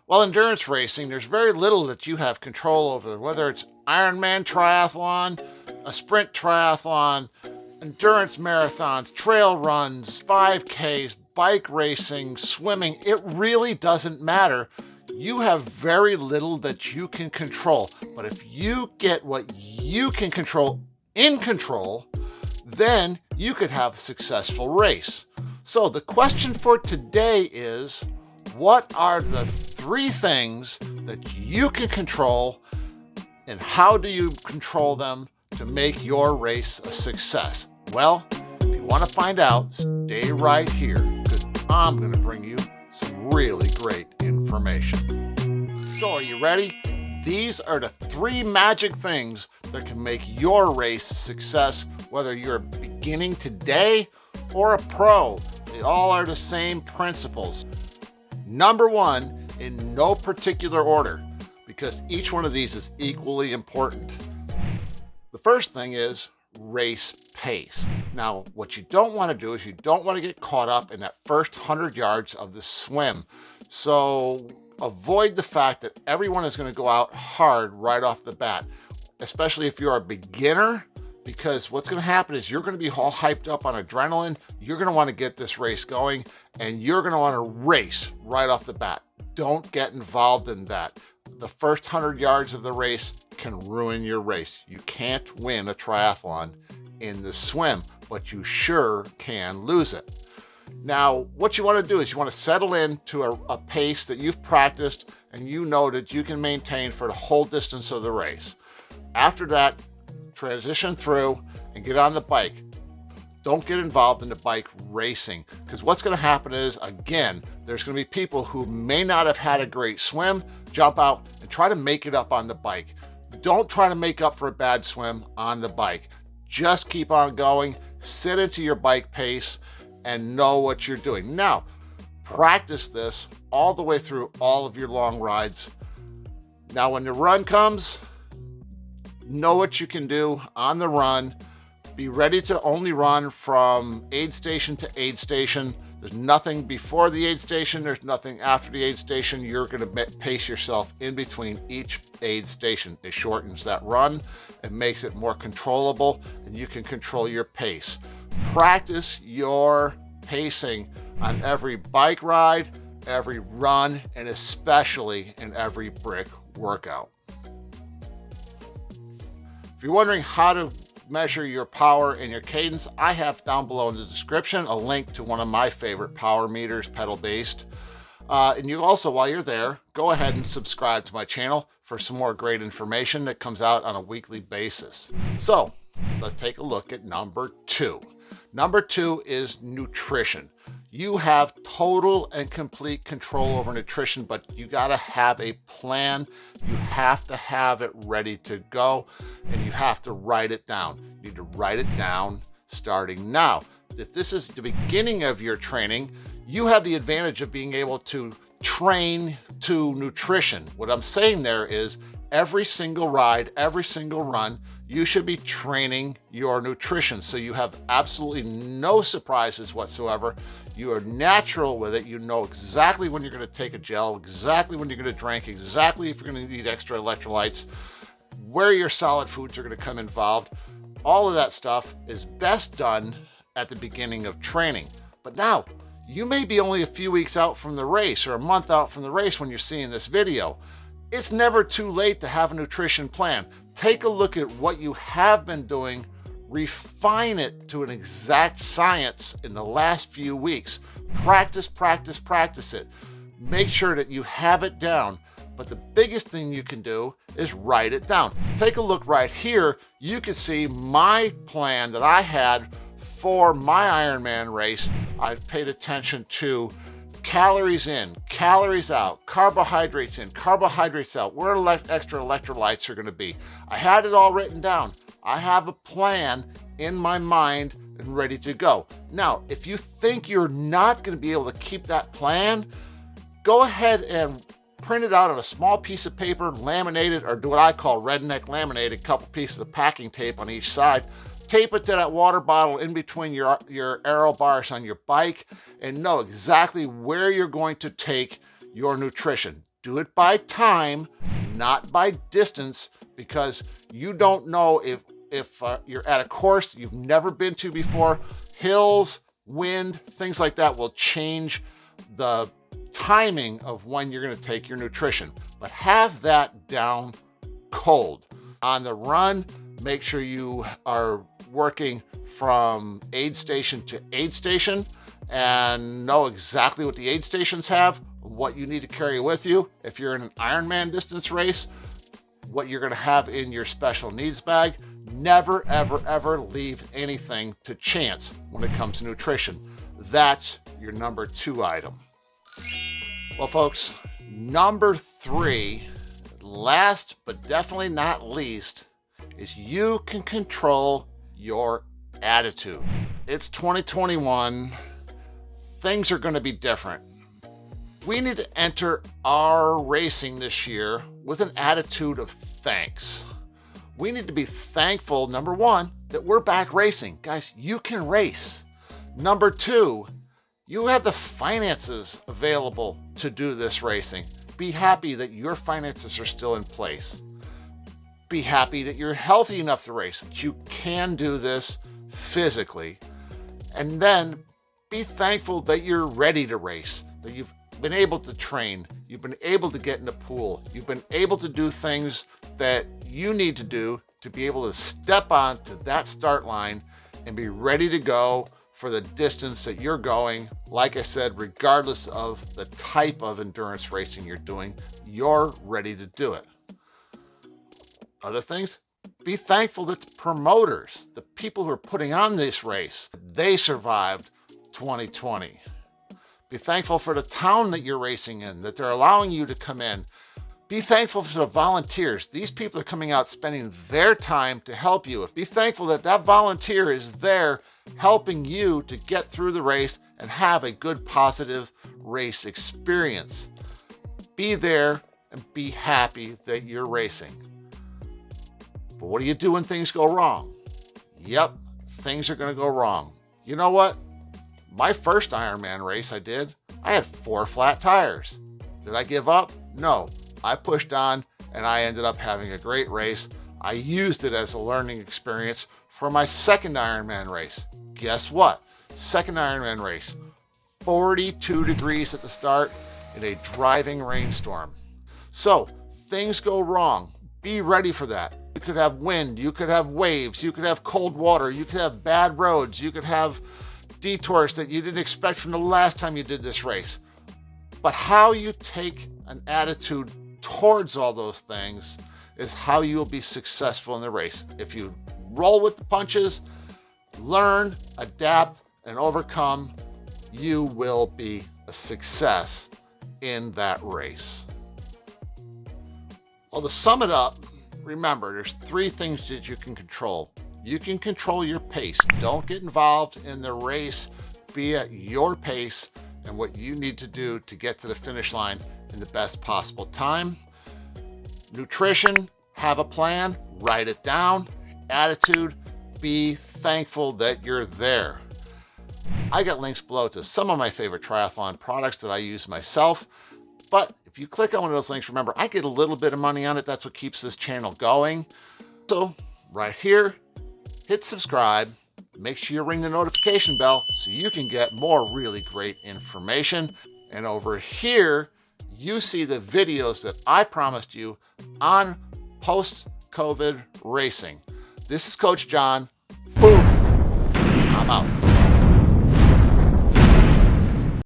Well, endurance racing, there's very little that you have control over, whether it's Ironman triathlon, a sprint triathlon, endurance marathons, trail runs, 5Ks, bike racing, swimming. It really doesn't matter. You have very little that you can control. But if you get what you can control in control, then you could have a successful race. So the question for today is, what are the 3 things that you can control, and how do you control them to make your race a success? Well, if you want to find out, stay right here, because I'm going to bring you some really great information. So are you ready? These are the 3 magic things that can make your race a success, whether you're beginning today or a pro. They all are the same principles. Number 1, in no particular order, because each one of these is equally important. The first thing is race pace. Now, what you don't want to do is you don't want to get caught up in that first 100 yards of the swim. So avoid the fact that everyone is going to go out hard right off the bat, especially if you're a beginner, because what's going to happen is you're going to be all hyped up on adrenaline. You're going to want to get this race going, and you're going to want to race right off the bat. Don't get involved in that. The first 100 yards of the race can ruin your race. You can't win a triathlon in the swim, but you sure can lose it. Now, what you want to do is you want to settle into a pace that you've practiced and you know that you can maintain for the whole distance of the race. After that, transition through and get on the bike. Don't get involved in the bike racing, because what's going to happen is, again, there's going to be people who may not have had a great swim, jump out and try to make it up on the bike. Don't try to make up for a bad swim on the bike. Just keep on going, sit into your bike pace, and know what you're doing. Now, practice this all the way through all of your long rides. Now, when the run comes, know what you can do on the run. Be ready to only run from aid station to aid station. There's nothing before the aid station. There's nothing after the aid station. You're going to pace yourself in between each aid station. It shortens that run. It makes it more controllable, and you can control your pace. Practice your pacing on every bike ride, every run, and especially in every brick workout. If you're wondering how to measure your power and your cadence, I have down below in the description a link to one of my favorite power meters, pedal-based. And you also, while you're there, go ahead and subscribe to my channel for some more great information that comes out on a weekly basis. So let's take a look at number 2. Number 2 is nutrition. You have total and complete control over nutrition, but you got to have a plan. You have to have it ready to go, and you have to write it down. You need to write it down starting now. If this is the beginning of your training, you have the advantage of being able to train to nutrition. What I'm saying there is every single ride, every single run, you should be training your nutrition so you have absolutely no surprises whatsoever. You are natural with it. You know exactly when you're going to take a gel, exactly when you're going to drink, exactly if you're going to need extra electrolytes, where your solid foods are going to come involved. All of that stuff is best done at the beginning of training. But now, you may be only a few weeks out from the race or a month out from the race when you're seeing this video. It's never too late to have a nutrition plan. Take a look at what you have been doing, refine it to an exact science in the last few weeks. Practice, practice, practice it. Make sure that you have it down. But the biggest thing you can do is write it down. Take a look right here. You can see my plan that I had for my Ironman race. I've paid attention to calories in, calories out, carbohydrates in, carbohydrates out, where extra electrolytes are going to be. I had it all written down. I have a plan in my mind and ready to go. Now, if you think you're not going to be able to keep that plan, go ahead and print it out on a small piece of paper, laminate it, or do what I call redneck laminate, a couple pieces of packing tape on each side. Tape it to that water bottle in between your aero bars on your bike, and know exactly where you're going to take your nutrition. Do it by time, not by distance, because you don't know if you're at a course you've never been to before. Hills, wind, things like that will change the timing of when you're going to take your nutrition. But have that down cold. On the run, make sure you are working from aid station to aid station and know exactly what the aid stations have, what you need to carry with you. If you're in an Ironman distance race, what you're going to have in your special needs bag. Never, ever, ever leave anything to chance when it comes to nutrition. That's your number 2 item. Well, folks, number 3, last but definitely not least, is you can control your attitude. It's 2021. Things are going to be different. We need to enter our racing this year with an attitude of thanks. We need to be thankful, number 1, that we're back racing. Guys, you can race. Number 2, you have the finances available to do this racing. Be happy that your finances are still in place. Be happy that you're healthy enough to race, that you can do this physically. And then be thankful that you're ready to race, that you've been able to train, you've been able to get in the pool, you've been able to do things that you need to do to be able to step onto that start line and be ready to go for the distance that you're going. Like I said, regardless of the type of endurance racing you're doing, you're ready to do it. Other things, be thankful that the promoters, the people who are putting on this race, they survived 2020. Be thankful for the town that you're racing in, that they're allowing you to come in. Be thankful for the volunteers. These people are coming out spending their time to help you. Be thankful that that volunteer is there helping you to get through the race and have a good, positive race experience. Be there and be happy that you're racing. But what do you do when things go wrong? Yep, things are going to go wrong. You know what? My first Ironman race I had 4 flat tires. Did I give up? No. I pushed on and I ended up having a great race. I used it as a learning experience for my second Ironman race. Guess what? Second Ironman race, 42 degrees at the start in a driving rainstorm. So things go wrong. Be ready for that. You could have wind, you could have waves, you could have cold water, you could have bad roads, you could have detours that you didn't expect from the last time you did this race. But how you take an attitude towards all those things is how you'll be successful in the race. If you roll with the punches, learn, adapt, and overcome, you will be a success in that race. Well, to sum it up, remember, there's 3 things that you can control. You can control your pace. Don't get involved in the race. Be at your pace and what you need to do to get to the finish line in the best possible time. Nutrition, have a plan, write it down. Attitude, be thankful that you're there. I got links below to some of my favorite triathlon products that I use myself. But if you click on one of those links, remember, I get a little bit of money on it. That's what keeps this channel going. So right here, hit subscribe. Make sure you ring the notification bell so you can get more really great information. And over here, you see the videos that I promised you on post-COVID racing. This is Coach John. Boom. I'm out.